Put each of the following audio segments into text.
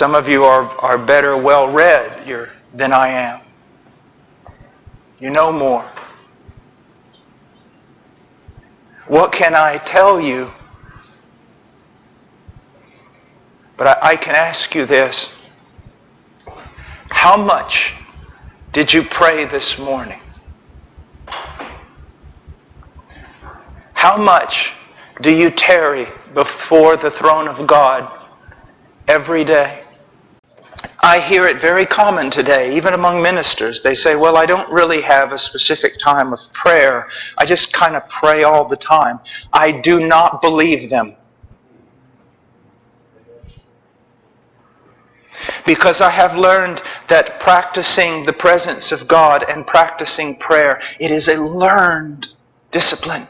Some of you are better well-read than I am. You know more. What can I tell you? But I can ask you this. How much did you pray this morning? How much do you tarry before the throne of God every day? I hear it very common today, even among ministers. They say, well, I don't really have a specific time of prayer. I just kind of pray all the time. I do not believe them. Because I have learned that practicing the presence of God and practicing prayer, it is a learned discipline.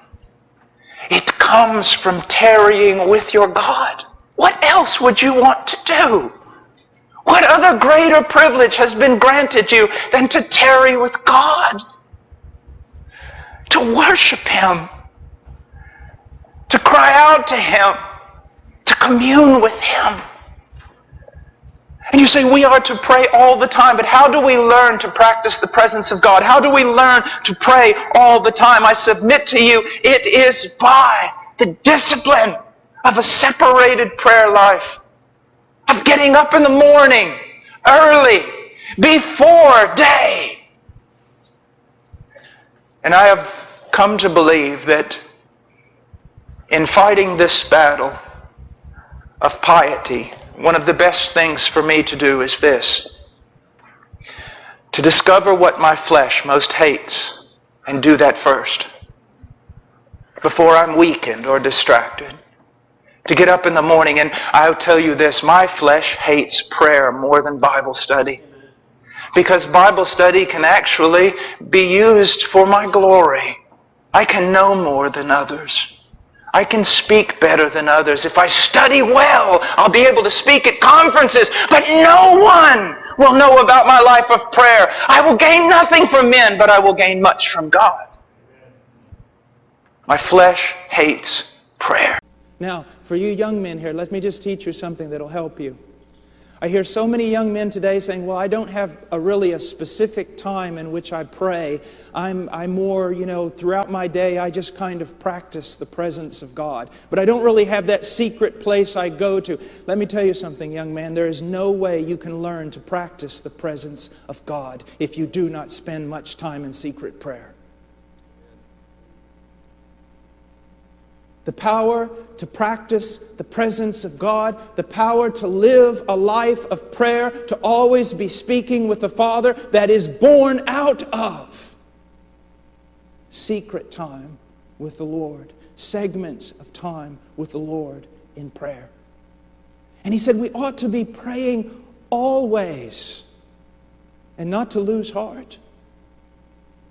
It comes from tarrying with your God. What else would you want to do? What other greater privilege has been granted you than to tarry with God? To worship Him. To cry out to Him. To commune with Him. And you say, we are to pray all the time, but how do we learn to practice the presence of God? How do we learn to pray all the time? I submit to you, it is by the discipline of a separated prayer life. Of getting up in the morning, early, before day. And I have come to believe that in fighting this battle of piety, one of the best things for me to do is this: to discover what my flesh most hates and do that first, before I'm weakened or distracted. To get up in the morning, and I'll tell you this, my flesh hates prayer more than Bible study. Because Bible study can actually be used for my glory. I can know more than others. I can speak better than others. If I study well, I'll be able to speak at conferences, but no one will know about my life of prayer. I will gain nothing from men, but I will gain much from God. My flesh hates prayer. Now, for you young men here, let me just teach you something that'll help you. I hear so many young men today saying, well, I don't have really a specific time in which I pray. I'm more, throughout my day, I just kind of practice the presence of God. But I don't really have that secret place I go to. Let me tell you something, young man. There is no way you can learn to practice the presence of God if you do not spend much time in secret prayer. The power to practice the presence of God, the power to live a life of prayer, to always be speaking with the Father, that is born out of secret time with the Lord, segments of time with the Lord in prayer. And he said we ought to be praying always and not to lose heart.